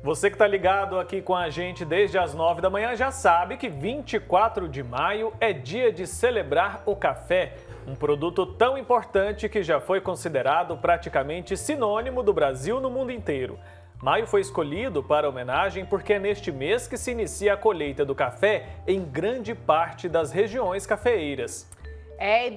Você que está ligado aqui com a gente desde as 9 da manhã já sabe que 24 de maio é dia de celebrar o café, um produto tão importante que já foi considerado praticamente sinônimo do Brasil no mundo inteiro. Maio foi escolhido para homenagem porque é neste mês que se inicia a colheita do café em grande parte das regiões cafeeiras.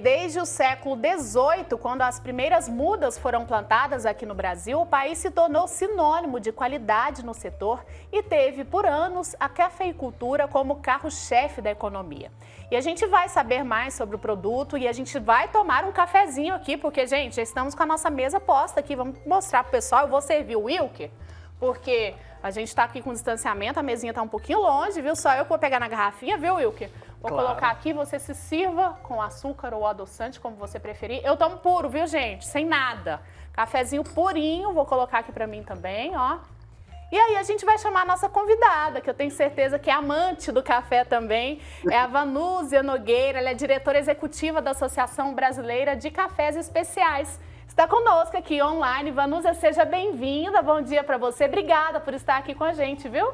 Desde o século XVIII, quando as primeiras mudas foram plantadas aqui no Brasil, o país se tornou sinônimo de qualidade no setor e teve, por anos, a cafeicultura como carro-chefe da economia. E a gente vai saber mais sobre o produto e a gente vai tomar um cafezinho aqui, porque, gente, já estamos com a nossa mesa posta aqui. Vamos mostrar para o pessoal. Eu vou servir o Wilker, porque a gente está aqui com distanciamento, a mesinha está um pouquinho longe, viu? Só eu que vou pegar na garrafinha, viu, Wilker? Vou colocar aqui, você se sirva com açúcar ou adoçante, como você preferir. Eu tomo puro, viu, gente? Sem nada. Cafezinho purinho, vou colocar aqui pra mim também, ó. E aí a gente vai chamar a nossa convidada, que eu tenho certeza que é amante do café também. É a Vanúzia Nogueira, ela é diretora executiva da Associação Brasileira de Cafés Especiais. Está conosco aqui online. Vanúzia, seja bem-vinda. Bom dia para você. Obrigada por estar aqui com a gente, viu?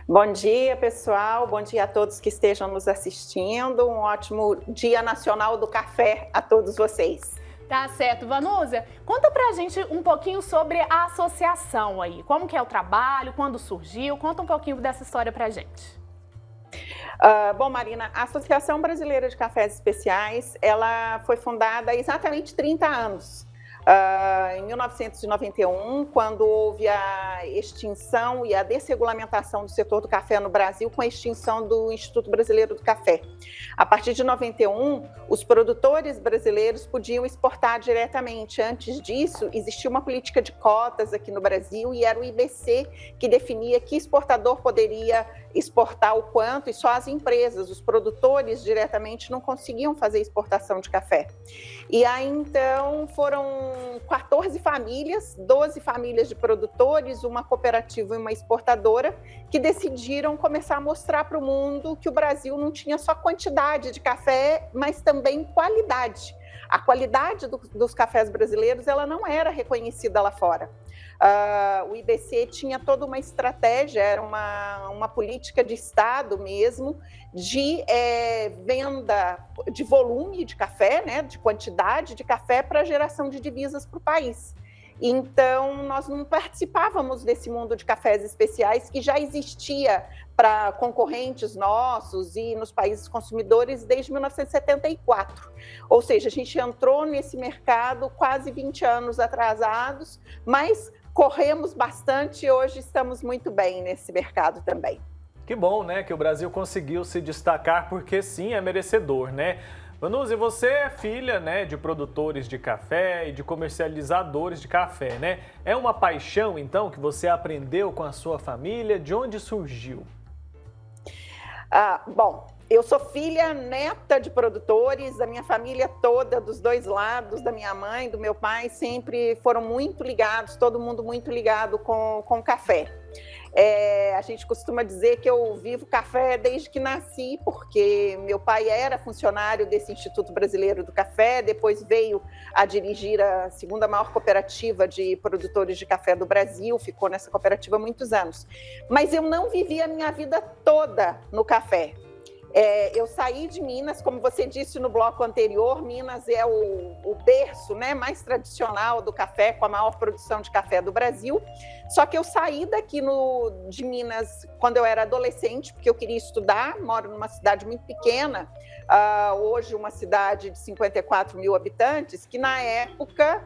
Bom dia, pessoal. Bom dia a todos que estejam nos assistindo. Um ótimo Dia Nacional do Café a todos vocês. Tá certo. Vanúzia, conta pra gente um pouquinho sobre a associação aí. Como que é o trabalho, quando surgiu? Conta um pouquinho dessa história pra gente. Bom, Marina, a Associação Brasileira de Cafés Especiais, ela foi fundada há exatamente 30 anos. Em 1991, quando houve a extinção e a desregulamentação do setor do café no Brasil com a extinção do Instituto Brasileiro do Café. A partir de 91, os produtores brasileiros podiam exportar diretamente. Antes disso, existia uma política de cotas aqui no Brasil e era o IBC que definia que exportador poderia exportar o quanto, e só as empresas, os produtores diretamente não conseguiam fazer exportação de café. E aí, então, foram 14 famílias, 12 famílias de produtores, uma cooperativa e uma exportadora, que decidiram começar a mostrar para o mundo que o Brasil não tinha só quantidade de café, mas também qualidade. A qualidade dos cafés brasileiros ela não era reconhecida lá fora. O IBC tinha toda uma estratégia, era uma política de Estado mesmo, de venda de volume de café, né, de quantidade de café para geração de divisas para o país. Então, nós não participávamos desse mundo de cafés especiais que já existia para concorrentes nossos e nos países consumidores desde 1974. Ou seja, a gente entrou nesse mercado quase 20 anos atrasados, mas corremos bastante e hoje estamos muito bem nesse mercado também. Que bom, né, que o Brasil conseguiu se destacar, porque sim, é merecedor, né? Vanúzia, você é filha, né, de produtores de café e de comercializadores de café, né? É uma paixão, então, que você aprendeu com a sua família? De onde surgiu? Bom, eu sou filha neta de produtores, a minha família toda, dos dois lados, da minha mãe, do meu pai, sempre foram muito ligados, todo mundo muito ligado com café. A gente costuma dizer que eu vivo café desde que nasci, porque meu pai era funcionário desse Instituto Brasileiro do Café, depois veio a dirigir a segunda maior cooperativa de produtores de café do Brasil, ficou nessa cooperativa há muitos anos. Mas eu não vivi a minha vida toda no café. Eu saí de Minas, como você disse no bloco anterior, Minas é o berço, né, mais tradicional do café, com a maior produção de café do Brasil. Só que eu saí daqui de Minas quando eu era adolescente, porque eu queria estudar, moro numa cidade muito pequena, hoje uma cidade de 54 mil habitantes, que na época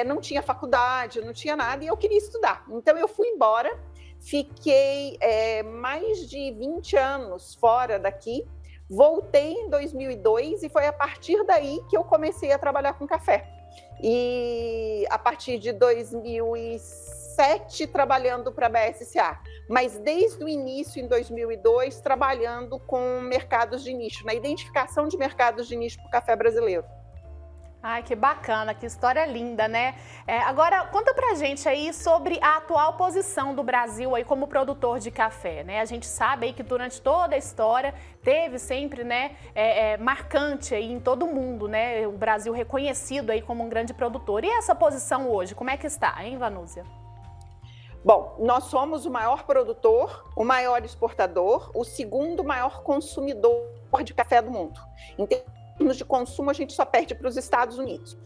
não tinha faculdade, não tinha nada, e eu queria estudar. Então eu fui embora. Fiquei mais de 20 anos fora daqui, voltei em 2002 e foi a partir daí que eu comecei a trabalhar com café. E a partir de 2007 trabalhando para a BSCA, mas desde o início, em 2002, trabalhando com mercados de nicho, na identificação de mercados de nicho para o café brasileiro. Ai, que bacana, que história linda, né? Agora, conta pra gente aí sobre a atual posição do Brasil aí como produtor de café, né? A gente sabe aí que durante toda a história teve sempre, né, marcante aí em todo o mundo, né? O Brasil reconhecido aí como um grande produtor. E essa posição hoje, como é que está, hein, Vanúzia? Bom, nós somos o maior produtor, o maior exportador, o segundo maior consumidor de café do mundo. Em termos de consumo, a gente só perde para os Estados Unidos.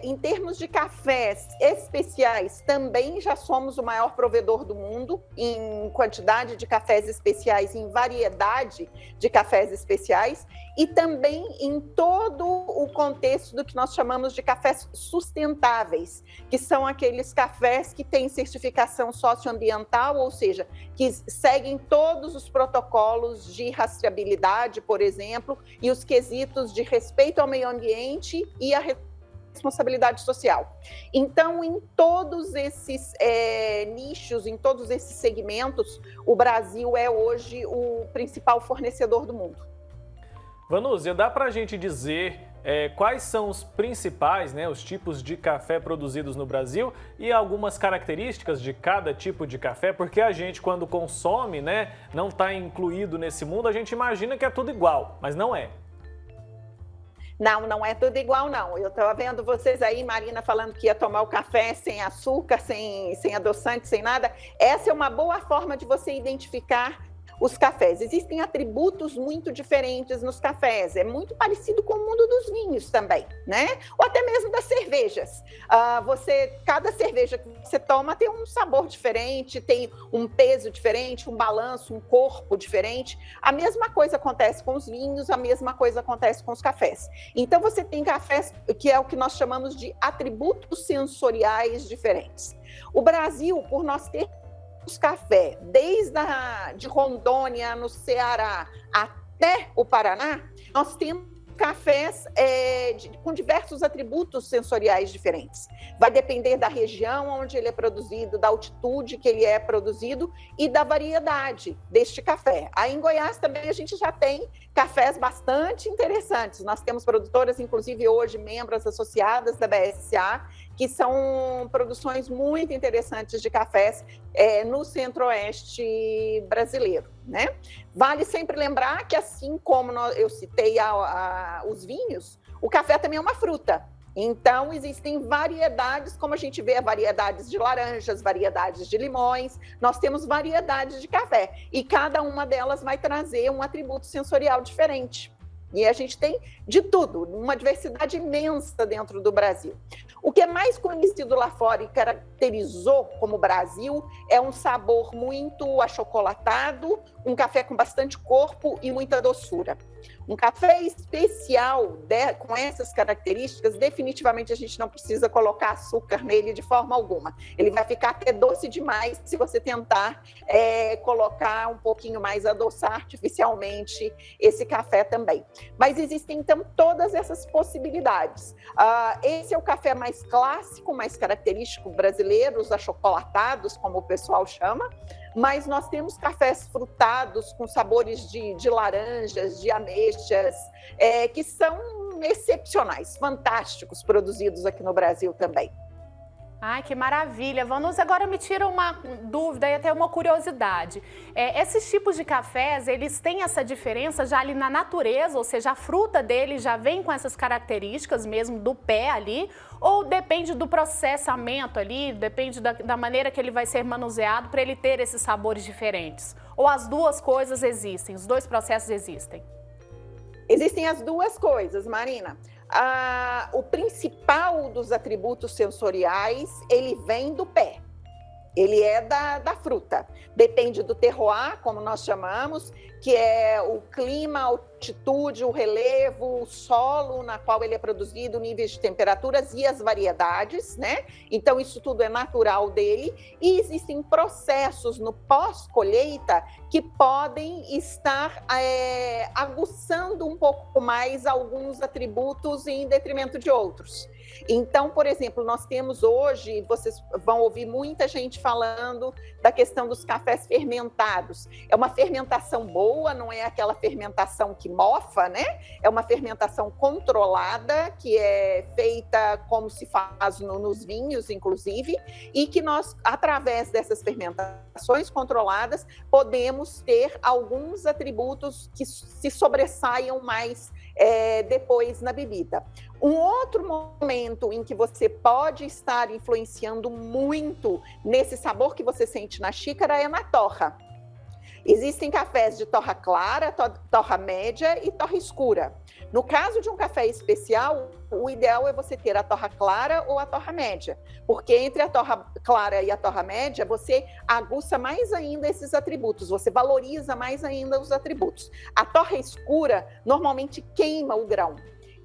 Em termos de cafés especiais, também já somos o maior provedor do mundo em quantidade de cafés especiais, em variedade de cafés especiais e também em todo o contexto do que nós chamamos de cafés sustentáveis, que são aqueles cafés que têm certificação socioambiental, ou seja, que seguem todos os protocolos de rastreabilidade, por exemplo, e os quesitos de respeito ao meio ambiente e a responsabilidade social. Então, em todos esses nichos, em todos esses segmentos, o Brasil é hoje o principal fornecedor do mundo. Vanúzia, dá para a gente dizer quais são os principais, os tipos de café produzidos no Brasil e algumas características de cada tipo de café? Porque a gente, quando consome, não está incluído nesse mundo, a gente imagina que é tudo igual, mas não é. Não é tudo igual, não. Eu estava vendo vocês aí, Marina, falando que ia tomar o café sem açúcar, sem adoçante, sem nada. Essa é uma boa forma de você identificar os cafés. Existem atributos muito diferentes nos cafés, é muito parecido com o mundo dos vinhos também, Ou até mesmo das cervejas. Cada cerveja que você toma tem um sabor diferente, tem um peso diferente, um balanço, um corpo diferente. A mesma coisa acontece com os vinhos, a mesma coisa acontece com os cafés. Então você tem cafés que é o que nós chamamos de atributos sensoriais diferentes. O Brasil, por nós ter café, desde de Rondônia, no Ceará, até o Paraná, nós temos cafés com diversos atributos sensoriais diferentes. Vai depender da região onde ele é produzido, da altitude que ele é produzido e da variedade deste café. Aí em Goiás também a gente já tem cafés bastante interessantes. Nós temos produtoras, inclusive hoje, membros associadas da BSCA, que são produções muito interessantes de cafés no centro-oeste brasileiro, Vale sempre lembrar que, assim como eu citei os vinhos, o café também é uma fruta. Então, existem variedades, como a gente vê, variedades de laranjas, variedades de limões, nós temos variedades de café, e cada uma delas vai trazer um atributo sensorial diferente. E a gente tem de tudo, uma diversidade imensa dentro do Brasil. O que é mais conhecido lá fora e caracterizou como Brasil é um sabor muito achocolatado, um café com bastante corpo e muita doçura. Um café especial com essas características, definitivamente a gente não precisa colocar açúcar nele de forma alguma. Ele vai ficar até doce demais se você tentar colocar um pouquinho mais, adoçar artificialmente esse café também. Mas existem, então, todas essas possibilidades. Esse é o café mais clássico, mais característico brasileiro, os achocolatados, como o pessoal chama, mas nós temos cafés frutados com sabores de laranjas, de ameixas, que são excepcionais, fantásticos, produzidos aqui no Brasil também. Ai, que maravilha. Vanúzia, agora me tira uma dúvida e até uma curiosidade. Esses tipos de cafés, eles têm essa diferença já ali na natureza, ou seja, a fruta dele já vem com essas características mesmo do pé ali, ou depende do processamento ali, depende da maneira que ele vai ser manuseado para ele ter esses sabores diferentes? Ou as duas coisas existem, os dois processos existem? Existem as duas coisas, Marina. O principal dos atributos sensoriais, ele vem do pé. Ele é da fruta. Depende do terroir, como nós chamamos, que é o clima, a altitude, o relevo, o solo na qual ele é produzido, níveis de temperaturas e as variedades, Então, isso tudo é natural dele. E existem processos no pós-colheita que podem estar aguçando um pouco mais alguns atributos em detrimento de outros. Então, por exemplo, nós temos hoje, vocês vão ouvir muita gente falando da questão dos cafés fermentados. É uma fermentação boa, boa, não é aquela fermentação que mofa, né? É uma fermentação controlada, que é feita como se faz nos vinhos, inclusive, e que nós, através dessas fermentações controladas, podemos ter alguns atributos que se sobressaiam mais depois na bebida. Um outro momento em que você pode estar influenciando muito nesse sabor que você sente na xícara é na torra. Existem cafés de torra clara, torra média e torra escura. No caso de um café especial, o ideal é você ter a torra clara ou a torra média, porque entre a torra clara e a torra média, você aguça mais ainda esses atributos, você valoriza mais ainda os atributos. A torra escura normalmente queima o grão.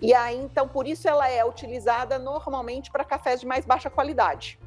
E aí, então, por isso ela é utilizada normalmente para cafés de mais baixa qualidade,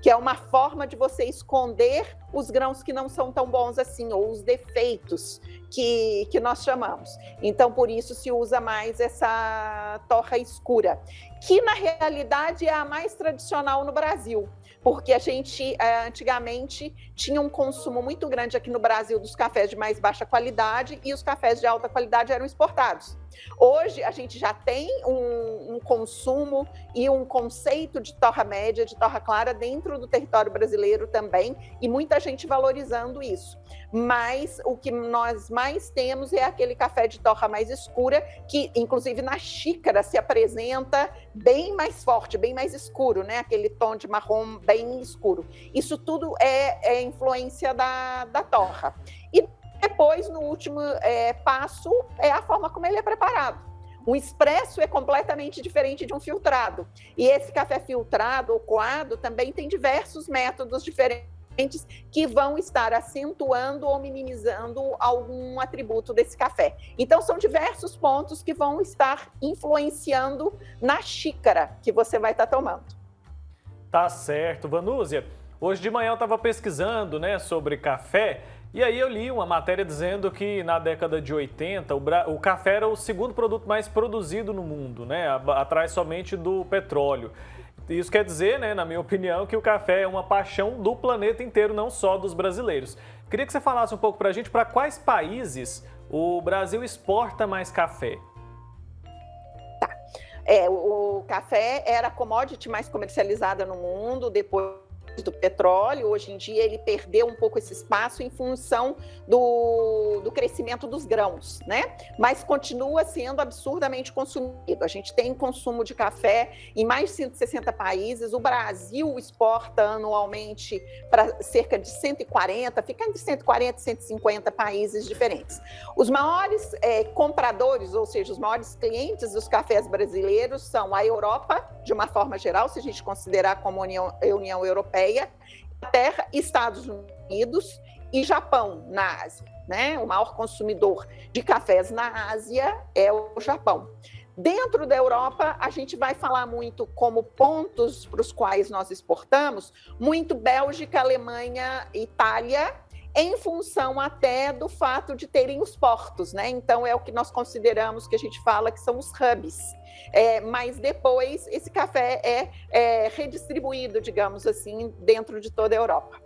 que é uma forma de você esconder os grãos que não são tão bons assim, ou os defeitos que nós chamamos. Então, por isso se usa mais essa torra escura, que na realidade é a mais tradicional no Brasil, porque a gente antigamente tinha um consumo muito grande aqui no Brasil dos cafés de mais baixa qualidade e os cafés de alta qualidade eram exportados. Hoje a gente já tem um consumo e um conceito de torra média, de torra clara dentro do território brasileiro também, e muita gente valorizando isso. Mas o que nós mais temos é aquele café de torra mais escura, que inclusive na xícara se apresenta bem mais forte, bem mais escuro, né? Aquele tom de marrom bem escuro. Isso tudo é influência da torra. E depois, no último passo, é a forma como ele é preparado. Um expresso é completamente diferente de um filtrado. E esse café filtrado ou coado também tem diversos métodos diferentes que vão estar acentuando ou minimizando algum atributo desse café. Então, são diversos pontos que vão estar influenciando na xícara que você vai estar tomando. Tá certo, Vanúzia. Hoje de manhã eu estava pesquisando, né, sobre café. E aí eu li uma matéria dizendo que na década de 80 o café era o segundo produto mais produzido no mundo, né? Atrás somente do petróleo. Isso quer dizer, né, na minha opinião, que o café é uma paixão do planeta inteiro, não só dos brasileiros. Queria que você falasse um pouco para a gente para quais países o Brasil exporta mais café. O café era a commodity mais comercializada no mundo, depois do petróleo. Hoje em dia ele perdeu um pouco esse espaço em função do crescimento dos grãos, né? Mas continua sendo absurdamente consumido. A gente tem consumo de café em mais de 160 países. O Brasil exporta anualmente para cerca de 140, fica entre 140 e 150 países diferentes. Os maiores compradores, ou seja, os maiores clientes dos cafés brasileiros são a Europa, de uma forma geral, se a gente considerar como União Europeia, Inglaterra, Estados Unidos e Japão na Ásia, né? O maior consumidor de cafés na Ásia é o Japão. Dentro da Europa, a gente vai falar muito como pontos para os quais nós exportamos, muito Bélgica, Alemanha, Itália, em função até do fato de terem os portos, né? Então é o que nós consideramos, que a gente fala que são os hubs. Mas depois esse café é redistribuído, digamos assim, dentro de toda a Europa.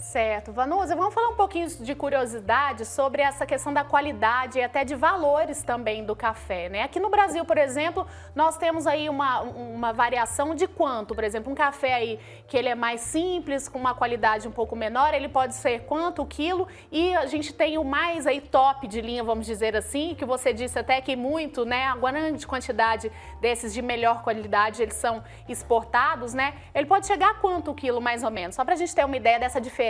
Certo. Vanúzia, vamos falar um pouquinho de curiosidade sobre essa questão da qualidade e até de valores também do café, né? Aqui no Brasil, por exemplo, nós temos aí uma variação de quanto? Por exemplo, um café aí que ele é mais simples, com uma qualidade um pouco menor, ele pode ser quanto o quilo? E a gente tem o mais aí top de linha, vamos dizer assim, que você disse até que muito, né? A grande quantidade desses de melhor qualidade, eles são exportados, né? Ele pode chegar a quanto o quilo, mais ou menos? Só para a gente ter uma ideia dessa diferença.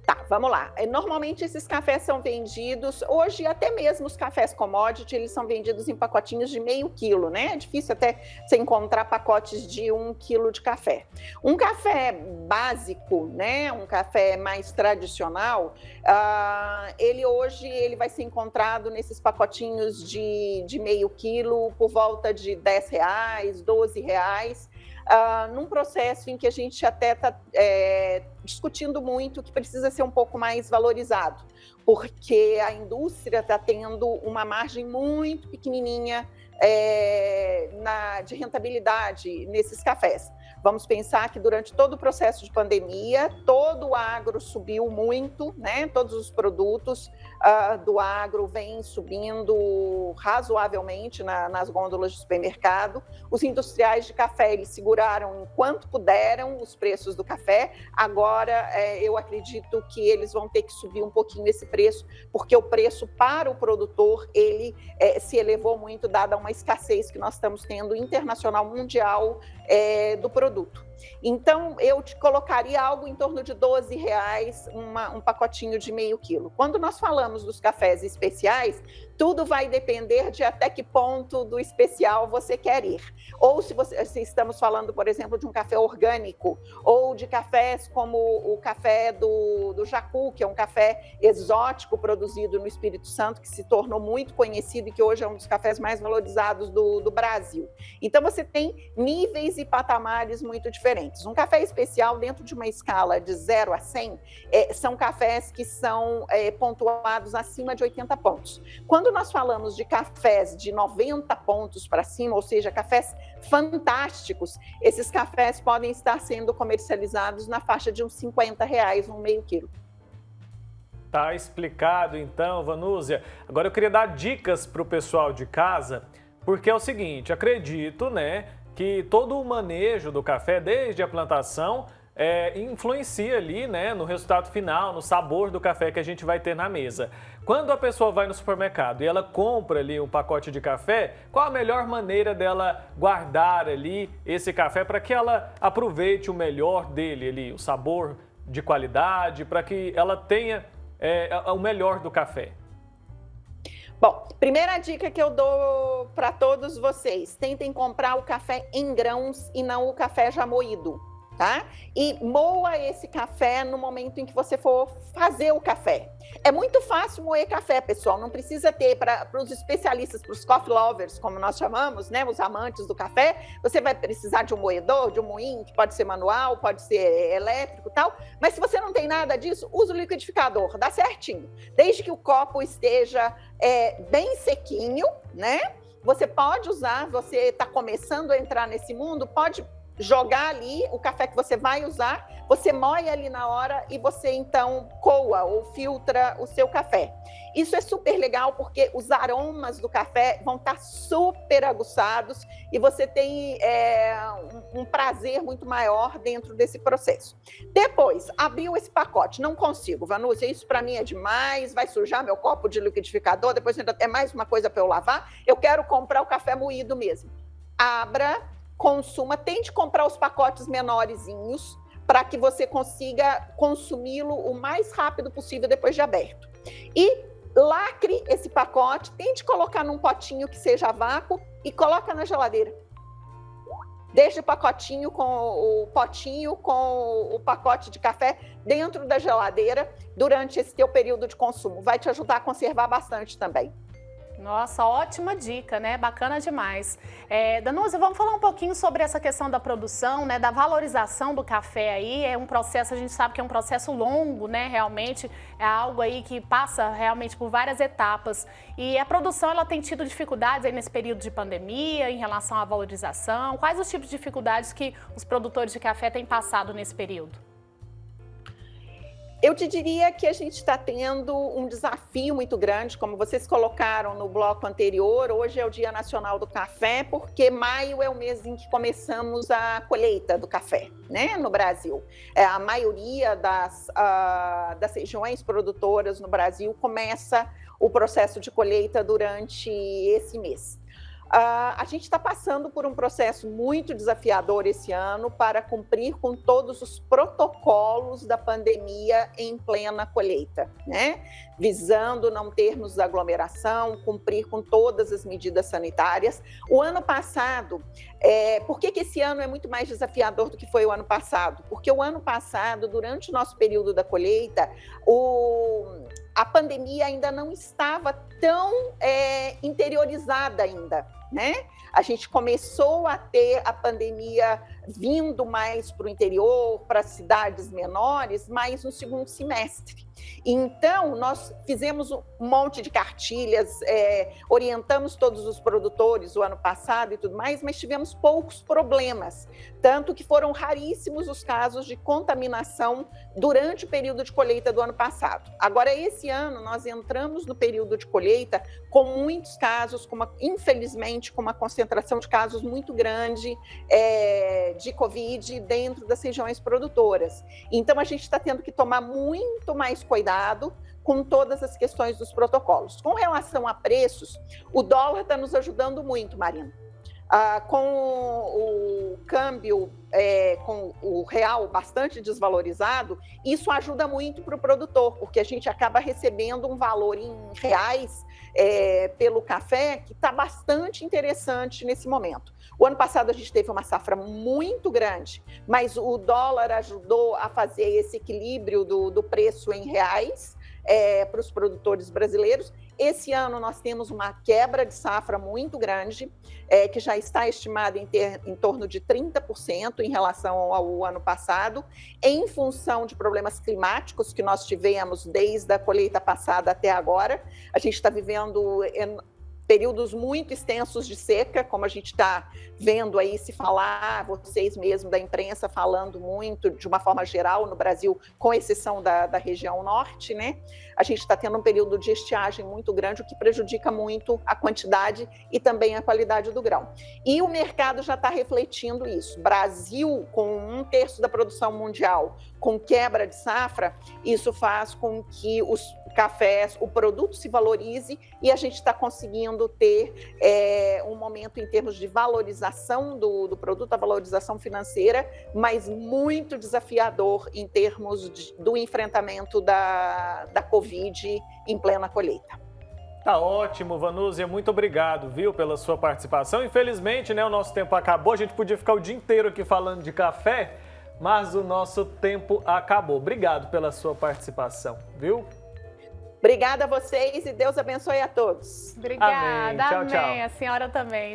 Tá, vamos lá. Normalmente esses cafés são vendidos, hoje até mesmo os cafés commodity, eles são vendidos em pacotinhos de meio quilo, né? É difícil até você encontrar pacotes de 1 quilo de café. Um café básico, né? Um café mais tradicional, ele hoje vai ser encontrado nesses pacotinhos de meio quilo por volta de R$10, R$12. Num processo em que a gente até está discutindo muito que precisa ser um pouco mais valorizado, porque a indústria está tendo uma margem muito pequenininha de rentabilidade nesses cafés. Vamos pensar que durante todo o processo de pandemia, todo o agro subiu muito, né? Todos os produtos do agro vem subindo razoavelmente nas gôndolas de supermercado. Os industriais de café, eles seguraram enquanto puderam os preços do café. Agora, eu acredito que eles vão ter que subir um pouquinho esse preço, porque o preço para o produtor, ele se elevou muito, dada uma escassez que nós estamos tendo internacional, mundial, do produto. Então, eu te colocaria algo em torno de R$12, um pacotinho de meio quilo. Quando nós falamos dos cafés especiais, tudo vai depender de até que ponto do especial você quer ir. Ou se estamos falando, por exemplo, de um café orgânico, ou de cafés como o café do Jacu, que é um café exótico produzido no Espírito Santo, que se tornou muito conhecido e que hoje é um dos cafés mais valorizados do Brasil. Então, você tem níveis e patamares muito diferentes. Um café especial, dentro de uma escala de 0 a 100, são cafés que são pontuados acima de 80 pontos. Quando nós falamos de cafés de 90 pontos para cima, ou seja, cafés fantásticos, esses cafés podem estar sendo comercializados na faixa de uns R$50, um meio quilo. Tá explicado então, Vanúzia. Agora eu queria dar dicas para o pessoal de casa, porque é o seguinte, acredito, né, que todo o manejo do café, desde a plantação, influencia ali, né, no resultado final, no sabor do café que a gente vai ter na mesa. Quando a pessoa vai no supermercado e ela compra ali um pacote de café, qual a melhor maneira dela guardar ali esse café para que ela aproveite o melhor dele ali, o sabor de qualidade, para que ela tenha o melhor do café? Bom, primeira dica que eu dou para todos vocês, tentem comprar o café em grãos e não o café já moído, tá? E moa esse café no momento em que você for fazer o café. É muito fácil moer café, pessoal, não precisa ter, para os especialistas, para os coffee lovers, como nós chamamos, né, os amantes do café, você vai precisar de um moedor, de um moinho, que pode ser manual, pode ser elétrico e tal, mas se você não tem nada disso, usa o liquidificador, dá certinho. Desde que o copo esteja bem sequinho, né? Você pode usar, você está começando a entrar nesse mundo, pode jogar ali o café que você vai usar, você moe ali na hora e você então coa ou filtra o seu café. Isso é super legal porque os aromas do café vão estar super aguçados e você tem um prazer muito maior dentro desse processo. Depois, abriu esse pacote, não consigo, Vanúzia, isso para mim é demais, vai sujar meu copo de liquidificador, depois ainda é mais uma coisa para eu lavar, eu quero comprar o café moído mesmo. Abra, consuma, tente comprar os pacotes menorzinhos para que você consiga consumi-lo o mais rápido possível depois de aberto. E lacre esse pacote, tente colocar num potinho que seja a vácuo e coloca na geladeira. Deixe o potinho com o pacote de café dentro da geladeira durante esse teu período de consumo. Vai te ajudar a conservar bastante também. Nossa, ótima dica, né? Bacana demais. Danúzia, vamos falar um pouquinho sobre essa questão da produção, né? Da valorização do café aí. É um processo, a gente sabe que é um processo longo, né? Realmente é algo aí que passa realmente por várias etapas. E a produção, ela tem tido dificuldades aí nesse período de pandemia em relação à valorização. Quais os tipos de dificuldades que os produtores de café têm passado nesse período? Eu te diria que a gente está tendo um desafio muito grande, como vocês colocaram no bloco anterior. Hoje é o Dia Nacional do Café, porque maio é o mês em que começamos a colheita do café, né, no Brasil. A maioria das regiões produtoras no Brasil começa o processo de colheita durante esse mês. A gente está passando por um processo muito desafiador esse ano para cumprir com todos os protocolos da pandemia em plena colheita, né? Visando não termos aglomeração, cumprir com todas as medidas sanitárias. O ano passado, por que esse ano é muito mais desafiador do que foi o ano passado? Porque o ano passado, durante o nosso período da colheita, a pandemia ainda não estava tão interiorizada ainda. né? A gente começou a ter a pandemia vindo mais para o interior, para cidades menores, mais no segundo semestre. Então, nós fizemos um monte de cartilhas, orientamos todos os produtores o ano passado e tudo mais, mas tivemos poucos problemas, tanto que foram raríssimos os casos de contaminação durante o período de colheita do ano passado. Agora, esse ano, nós entramos no período de colheita com muitos casos, infelizmente, com uma concentração de casos muito grande de Covid dentro das regiões produtoras. Então, a gente está tendo que tomar muito mais cuidado com todas as questões dos protocolos. Com relação a preços, o dólar está nos ajudando muito, Marina. Com o câmbio, com o real bastante desvalorizado, isso ajuda muito para o produtor, porque a gente acaba recebendo um valor em reais pelo café que está bastante interessante nesse momento. O ano passado a gente teve uma safra muito grande, mas o dólar ajudou a fazer esse equilíbrio do preço em reais para os produtores brasileiros. Esse ano nós temos uma quebra de safra muito grande, que já está estimada em torno de 30% em relação ao ano passado, em função de problemas climáticos que nós tivemos desde a colheita passada até agora. A gente está vivendo períodos muito extensos de seca, como a gente está vendo aí se falar, vocês mesmos da imprensa falando muito, de uma forma geral, no Brasil, com exceção da região norte, né? A gente está tendo um período de estiagem muito grande, o que prejudica muito a quantidade e também a qualidade do grão. E o mercado já está refletindo isso. Brasil, com 1/3 da produção mundial, com quebra de safra, isso faz com que os cafés, o produto se valorize e a gente está conseguindo ter um momento em termos de valorização do produto, a valorização financeira, mas muito desafiador em termos do enfrentamento da Covid em plena colheita. Tá ótimo, Vanúzia, muito obrigado, viu, pela sua participação. Infelizmente, né, o nosso tempo acabou, a gente podia ficar o dia inteiro aqui falando de café, mas o nosso tempo acabou. Obrigado pela sua participação, viu? Obrigada a vocês e Deus abençoe a todos. Obrigada, amém. Tchau, tchau. A senhora também.